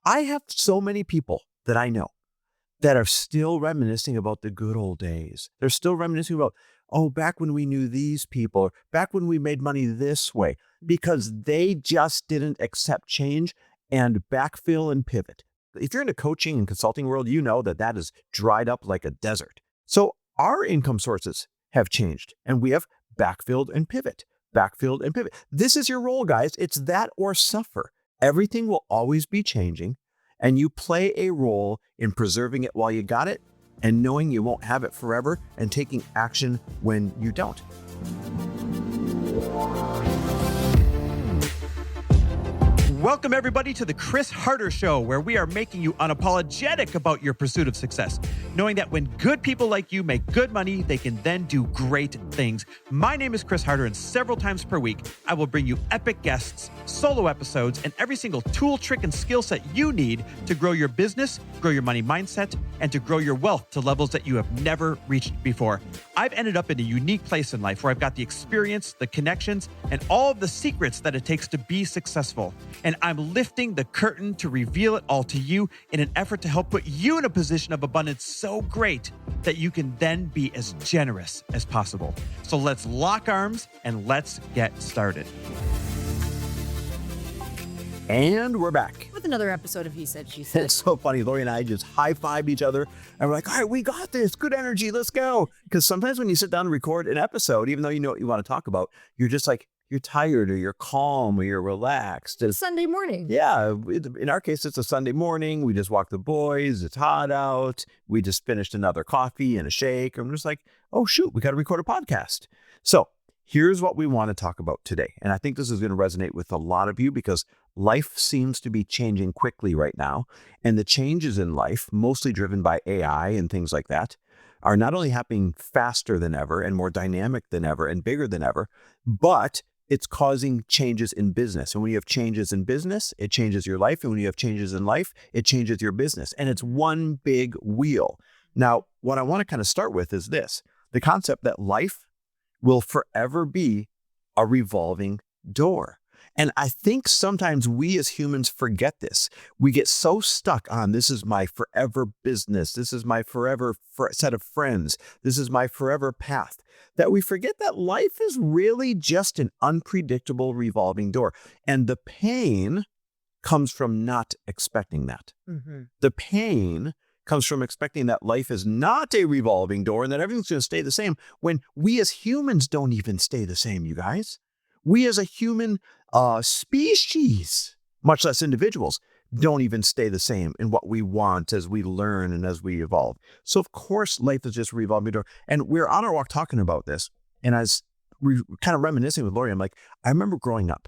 I have so many people that I know that are still reminiscing about the good old days. They're still reminiscing about, oh, back when we knew these people, or back when we made money this way, because they just didn't accept change and backfill and pivot. If you're in the coaching and consulting world, you know that that is dried up like a desert. So our income sources have changed and we have backfilled and pivot, backfilled and pivot. This is your role, guys. It's that or suffer. Everything will always be changing. And you play a role in preserving it while you got it and knowing you won't have it forever and taking action when you don't. Welcome, everybody, to the Chris Harder Show, where we are making you unapologetic about your pursuit of success, knowing that when good people like you make good money, they can then do great things. My name is Chris Harder, and several times per week, I will bring you epic guests, solo episodes, and every single tool, trick, and skill set you need to grow your business, grow your money mindset, and to grow your wealth to levels that you have never reached before. I've ended up in a unique place in life where I've got the experience, the connections, and all of the secrets that it takes to be successful. And I'm lifting the curtain to reveal it all to you in an effort to help put you in a position of abundance so great that you can then be as generous as possible. So let's lock arms and let's get started. And we're back. With another episode of He Said, She Said. It's so funny. Lori and I just high-fived each other and we're like, all right, we got this. Good energy. Let's go. Because sometimes when you sit down and record an episode, even though you know what you want to talk about, you're just like, you're tired or you're calm or you're relaxed. It's Sunday morning. Yeah. In our case, it's a Sunday morning. We just walked the boys. It's hot out. We just finished another coffee and a shake. I'm just like, oh, shoot, we got to record a podcast. So here's what we want to talk about today. And I think this is going to resonate with a lot of you because life seems to be changing quickly right now. And the changes in life, mostly driven by AI and things like that, are not only happening faster than ever and more dynamic than ever and bigger than ever, but it's causing changes in business. And when you have changes in business, it changes your life. And when you have changes in life, it changes your business. And it's one big wheel. Now, what I want to kind of start with is this, the concept that life will forever be a revolving door. And I think sometimes we as humans forget this. We get so stuck on this is my forever business. This is my forever set of friends. This is my forever path, that we forget that life is really just an unpredictable revolving door. And the pain comes from not expecting that. Mm-hmm. The pain comes from expecting that life is not a revolving door and that everything's going to stay the same when we as humans don't even stay the same, you guys. We as a human species, much less individuals, don't even stay the same in what we want as we learn and as we evolve. So of course, life is just a revolving door. And we're on our walk talking about this. And as we kind of reminiscing with Lori, I'm like, I remember growing up,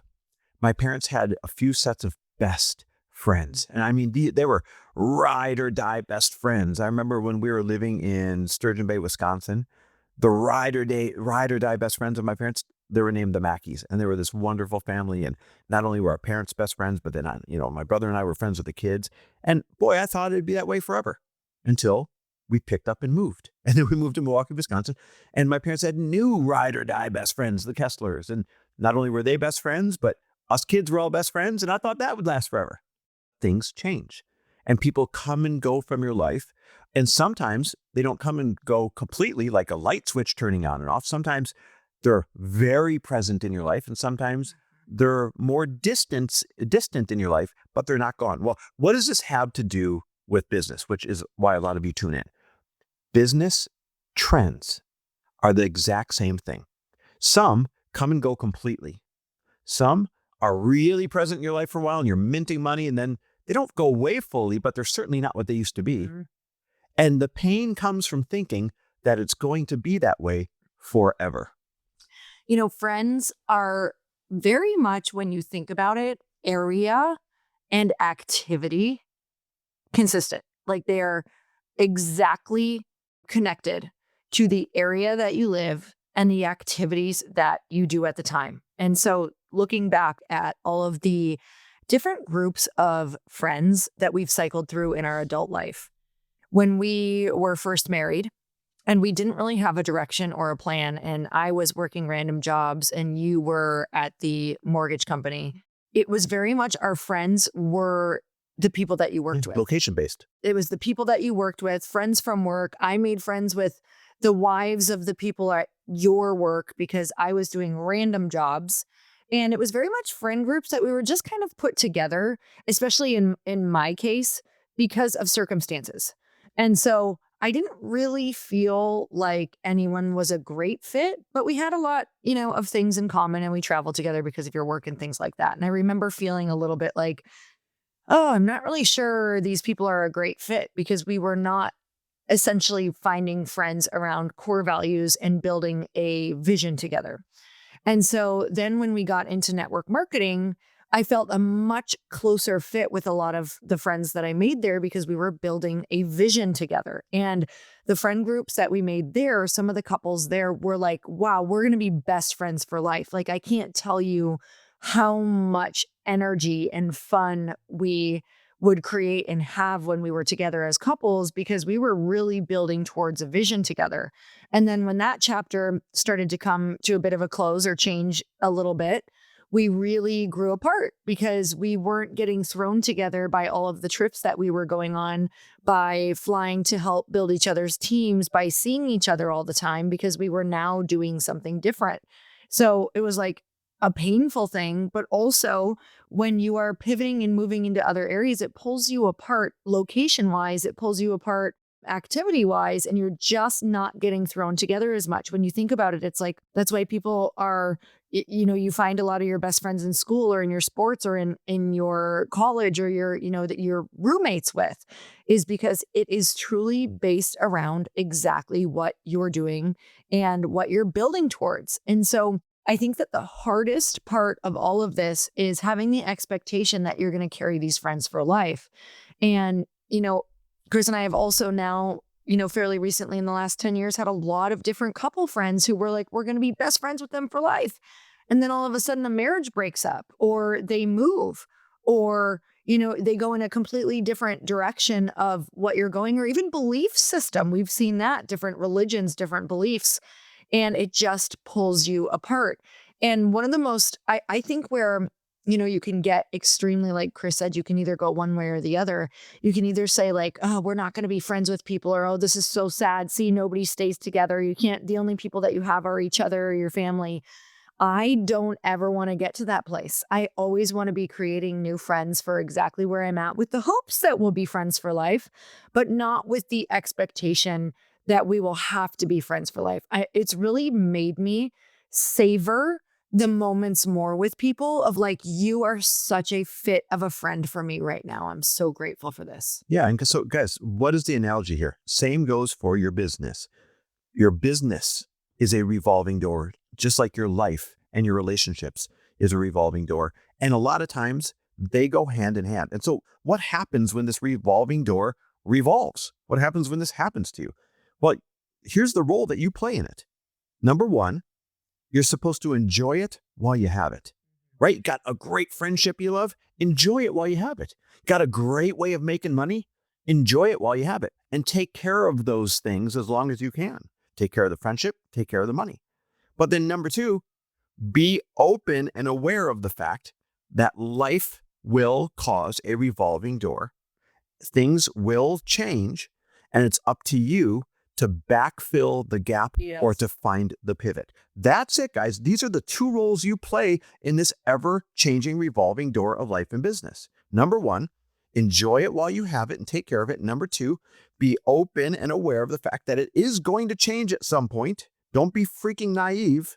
my parents had a few sets of best friends. And I mean, they were ride or die best friends. I remember when we were living in Sturgeon Bay, Wisconsin, the ride or die best friends of my parents, they were named the Mackeys, and they were this wonderful family. And not only were our parents best friends, but then, my brother and I were friends with the kids. And boy, I thought it'd be that way forever until we picked up and moved. And then we moved to Milwaukee, Wisconsin. And my parents had new ride or die best friends, the Kesslers. And not only were they best friends, but us kids were all best friends. And I thought that would last forever. Things change and people come and go from your life. And sometimes they don't come and go completely like a light switch turning on and off. Sometimes they're very present in your life, and sometimes they're more distant in your life, but they're not gone. Well, what does this have to do with business, which is why a lot of you tune in? Business trends are the exact same thing. Some come and go completely. Some are really present in your life for a while, and you're minting money, and then they don't go away fully, but they're certainly not what they used to be. Mm-hmm. And the pain comes from thinking that it's going to be that way forever. Friends are very much, when you think about it, area and activity consistent. Like they're exactly connected to the area that you live and the activities that you do at the time. And so looking back at all of the different groups of friends that we've cycled through in our adult life, when we were first married, and we didn't really have a direction or a plan. And I was working random jobs and you were at the mortgage company. It was very much our friends were the people that you worked with. Location based. It was the people that you worked with, friends from work. I made friends with the wives of the people at your work because I was doing random jobs. And it was very much friend groups that we were just kind of put together, especially in my case, because of circumstances. And so I didn't really feel like anyone was a great fit, but we had a lot, of things in common, and we traveled together because of your work and things like that. And I remember feeling a little bit like, oh, I'm not really sure these people are a great fit, because we were not essentially finding friends around core values and building a vision together. And so then when we got into network marketing, I felt a much closer fit with a lot of the friends that I made there because we were building a vision together. And the friend groups that we made there, some of the couples there were like, wow, we're going to be best friends for life. Like, I can't tell you how much energy and fun we would create and have when we were together as couples, because we were really building towards a vision together. And then when that chapter started to come to a bit of a close or change a little bit, we really grew apart because we weren't getting thrown together by all of the trips that we were going on, by flying to help build each other's teams, by seeing each other all the time, because we were now doing something different. So it was like a painful thing, but also when you are pivoting and moving into other areas, it pulls you apart location wise, it pulls you apart activity wise, and you're just not getting thrown together as much. When you think about it, it's like, that's why people are, you find a lot of your best friends in school or in your sports or in your college or that you're roommates with, is because it is truly based around exactly what you're doing and what you're building towards. And so I think that the hardest part of all of this is having the expectation that you're going to carry these friends for life. And, Chris and I have also now, fairly recently in the last 10 years, had a lot of different couple friends who were like, we're going to be best friends with them for life. And then all of a sudden a marriage breaks up, or they move, or, they go in a completely different direction of what you're going, or even belief system. We've seen that, different religions, different beliefs, and it just pulls you apart. And one of the most, I think where, you can get extremely, like Chris said, you can either go one way or the other. You can either say like, oh, we're not going to be friends with people, or, oh, this is so sad. See, nobody stays together. The only people that you have are each other or your family. I don't ever want to get to that place. I always want to be creating new friends for exactly where I'm at, with the hopes that we'll be friends for life, but not with the expectation that we will have to be friends for life. It's really made me savor the moments more with people of like, you are such a fit of a friend for me right now. I'm so grateful for this. Yeah. And so guys, what is the analogy here? Same goes for your business. Your business is a revolving door, just like your life and your relationships is a revolving door. And a lot of times they go hand in hand. And so what happens when this revolving door revolves? What happens when this happens to you? Well, here's the role that you play in it. Number one, you're supposed to enjoy it while you have it, right? Got a great friendship you love? Enjoy it while you have it. Got a great way of making money? Enjoy it while you have it. And take care of those things as long as you can. Take care of the friendship, take care of the money. But then number two, be open and aware of the fact that life will cause a revolving door. Things will change, and it's up to you to backfill the gap or to find the pivot. That's it, guys. These are the two roles you play in this ever-changing revolving door of life and business. Number one, enjoy it while you have it and take care of it. Number two, be open and aware of the fact that it is going to change at some point. Don't be freaking naive,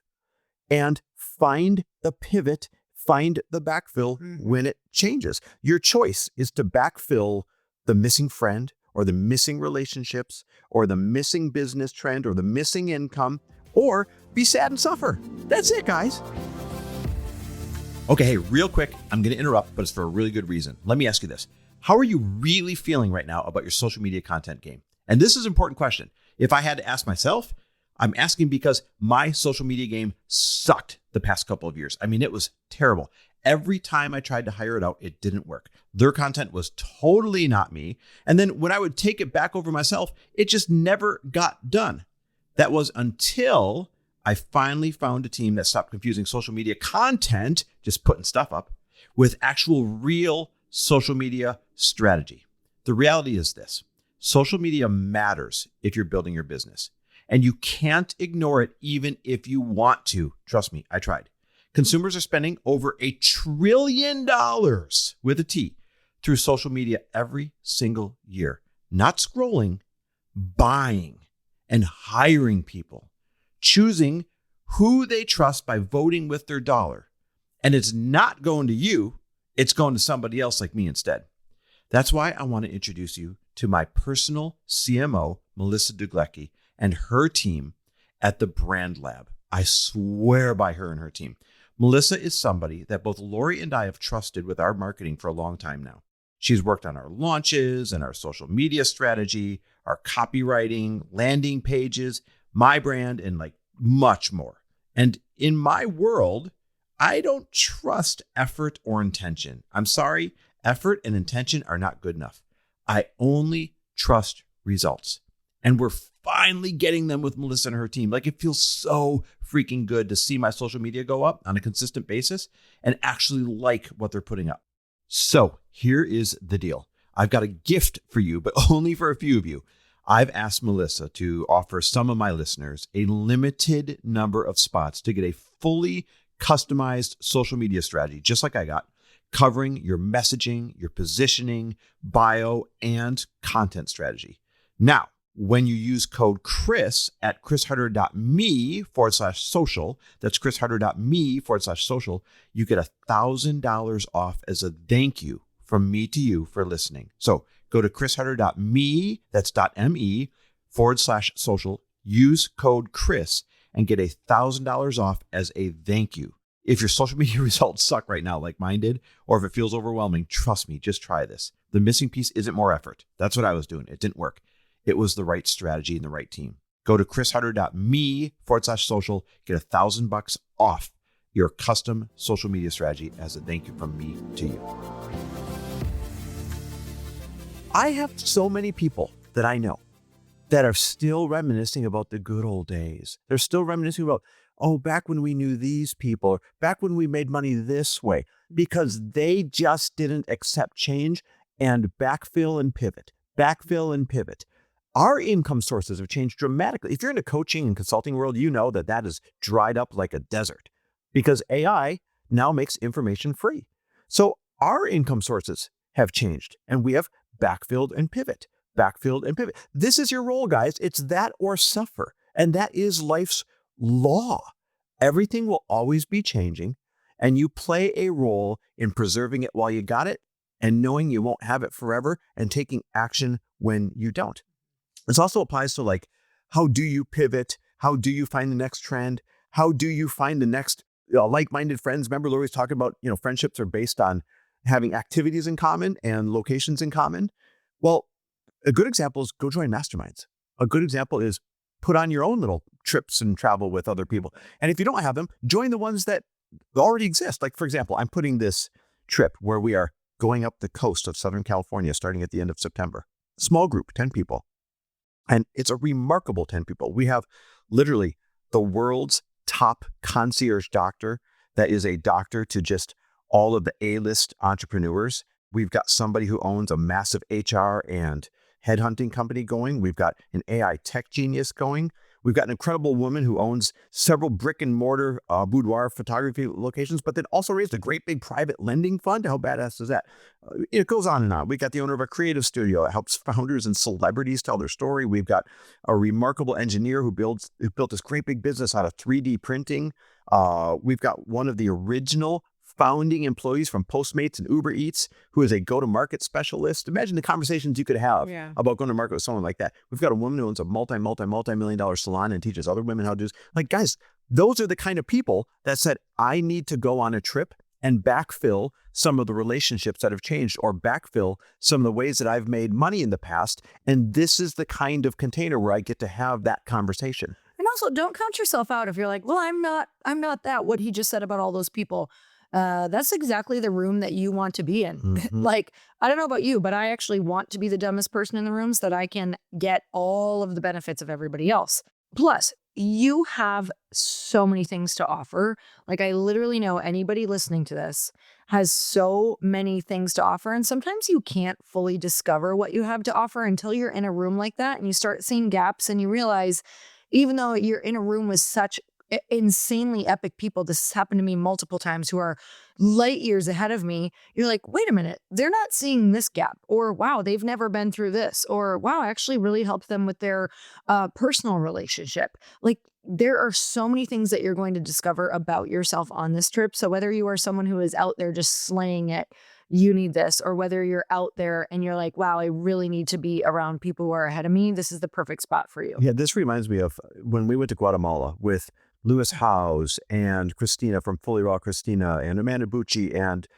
and find the pivot, find the backfill when it changes. Your choice is to backfill the missing friend, or the missing relationships, or the missing business trend, or the missing income, or be sad and suffer. That's it, guys. Okay, hey, real quick, I'm going to interrupt, but it's for a really good reason. Let me ask you this. How are you really feeling right now about your social media content game? And this is an important question. If I had to ask myself, I'm asking because my social media game sucked the past couple of years. I mean, it was terrible. Every time I tried to hire it out, it didn't work. Their content was totally not me. And then when I would take it back over myself, it just never got done. That was until I finally found a team that stopped confusing social media content, just putting stuff up, with actual real social media strategy. The reality is this: social media matters if you're building your business, and you can't ignore it even if you want to. Trust me, I tried. Consumers are spending over $1 trillion with a T through social media every single year. Not scrolling, buying and hiring people, choosing who they trust by voting with their dollar. And it's not going to you, it's going to somebody else like me instead. That's why I want to introduce you to my personal CMO, Melissa Duglecki, and her team at the Brand Lab. I swear by her and her team. Melissa is somebody that both Lori and I have trusted with our marketing for a long time now. She's worked on our launches and our social media strategy, our copywriting, landing pages, my brand, and like much more. And in my world, I don't trust effort or intention. I'm sorry, effort and intention are not good enough. I only trust results. And we're finally getting them with Melissa and her team. Like, it feels so freaking good to see my social media go up on a consistent basis and actually like what they're putting up. So here is the deal. I've got a gift for you, but only for a few of you. I've asked Melissa to offer some of my listeners a limited number of spots to get a fully customized social media strategy, just like I got, covering your messaging, your positioning, bio, and content strategy. Now, when you use code Chris at chrisharder.me/social, that's chrisharder.me/social, you get $1,000 off as a thank you from me to you for listening. So go to chrisharder.me, that's .me/social, use code Chris and get $1,000 off as a thank you. If your social media results suck right now, like mine did, or if it feels overwhelming, trust me, just try this. The missing piece isn't more effort. That's what I was doing. It didn't work. It was the right strategy and the right team. Go to chrisharder.me/social, get $1,000 off your custom social media strategy as a thank you from me to you. I have so many people that I know that are still reminiscing about the good old days. They're still reminiscing about, oh, back when we knew these people, back when we made money this way, because they just didn't accept change and backfill and pivot. Our income sources have changed dramatically. If you're in the coaching and consulting world, you know that that is dried up like a desert because AI now makes information free. So our income sources have changed and we have backfilled and pivot. This is your role, guys. It's that or suffer. And that is life's law. Everything will always be changing and you play a role in preserving it while you got it and knowing you won't have it forever and taking action when you don't. This also applies to like, how do you pivot? How do you find the next trend? How do you find the next like-minded friends? Remember, Lori's talking about, friendships are based on having activities in common and locations in common. Well, a good example is go join masterminds. A good example is put on your own little trips and travel with other people. And if you don't have them, join the ones that already exist. Like, for example, I'm putting this trip where we are going up the coast of Southern California starting at the end of September. Small group, 10 people. And it's a remarkable 10 people. We have literally the world's top concierge doctor that is a doctor to just all of the A-list entrepreneurs. We've got somebody who owns a massive HR and headhunting company going. We've got an AI tech genius going. We've got an incredible woman who owns several brick and mortar boudoir photography locations, but then also raised a great big private lending fund. How badass is that? It goes on and on. We got the owner of a creative studio that helps founders and celebrities tell their story. We've got a remarkable engineer who built this great big business out of 3D printing. We've got one of the original founding employees from Postmates and Uber Eats, who is a go-to-market specialist. Imagine the conversations you could have about going to market with someone like that. We've got a woman who owns a multi-million-dollar salon and teaches other women how to do this. Like, guys, those are the kind of people that said, I need to go on a trip and backfill some of the relationships that have changed or backfill some of the ways that I've made money in the past. And this is the kind of container where I get to have that conversation. And also, don't count yourself out if you're like, well, I'm not that, what he just said about all those people. That's exactly the room that you want to be in. Mm-hmm. Like, I don't know about you, but I actually want to be the dumbest person in the room so that I can get all of the benefits of everybody else. Plus, you have so many things to offer. Like, I literally know anybody listening to this has so many things to offer. And sometimes you can't fully discover what you have to offer until you're in a room like that and you start seeing gaps and you realize, even though you're in a room with such insanely epic people, this has happened to me multiple times, who are light years ahead of me, you're like, wait a minute, they're not seeing this gap, or wow, they've never been through this, or wow, I actually really helped them with their personal relationship. Like, there are so many things that you're going to discover about yourself on this trip. So whether you are someone who is out there just slaying it, you need this, or whether you're out there and you're like, wow, I really need to be around people who are ahead of me, this is the perfect spot for you. Yeah, this reminds me of when we went to Guatemala with Lewis Howes and Christina from Fully Raw Christina and Amanda Bucci and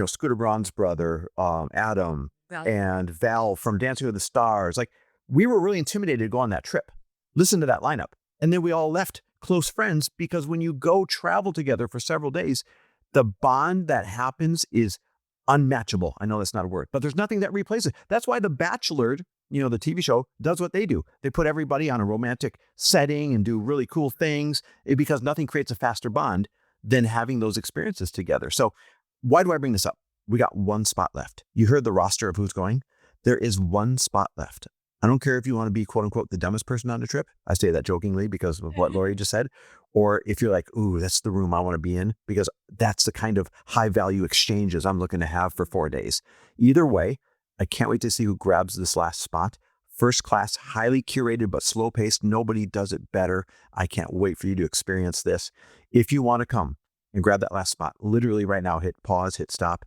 Scooter Braun's brother, Adam, and Val from Dancing with the Stars. Like, we were really intimidated to go on that trip. Listen to that lineup. And then we all left close friends, because when you go travel together for several days, the bond that happens is unmatchable. I know that's not a word, but there's nothing that replaces it. That's why The Bachelor, the TV show, does what they do. They put everybody on a romantic setting and do really cool things, because nothing creates a faster bond than having those experiences together. So why do I bring this up? We got one spot left. You heard the roster of who's going. There is one spot left. I don't care if you want to be, quote unquote, the dumbest person on the trip. I say that jokingly because of what Lori just said. Or if you're like, ooh, that's the room I want to be in, because that's the kind of high value exchanges I'm looking to have for 4 days. Either way, I can't wait to see who grabs this last spot. First class, highly curated, but slow paced. Nobody does it better. I can't wait for you to experience this. If you want to come and grab that last spot, literally right now, hit pause, hit stop,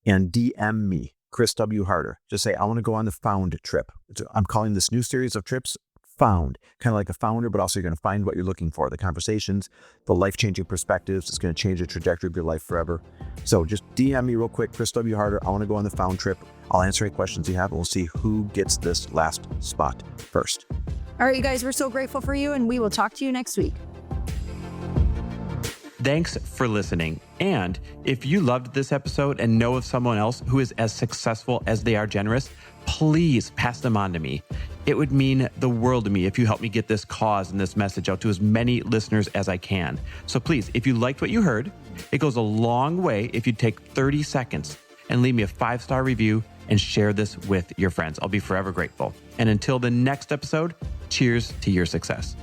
and DM me, Chris W. Harder. Just say, I want to go on the Found trip. I'm calling this new series of trips Found, kind of like a founder, but also you're going to find what you're looking for, the conversations, the life-changing perspectives. It's going to change the trajectory of your life forever. So just DM me real quick, Chris W. Harder. I want to go on the Found trip. I'll answer any questions you have, and we'll see who gets this last spot first. All right, you guys, we're so grateful for you, and we will talk to you next week. Thanks for listening. And if you loved this episode and know of someone else who is as successful as they are generous, please pass them on to me. It would mean the world to me if you help me get this cause and this message out to as many listeners as I can. So please, if you liked what you heard, it goes a long way if you take 30 seconds and leave me a 5-star review and share this with your friends. I'll be forever grateful. And until the next episode, cheers to your success.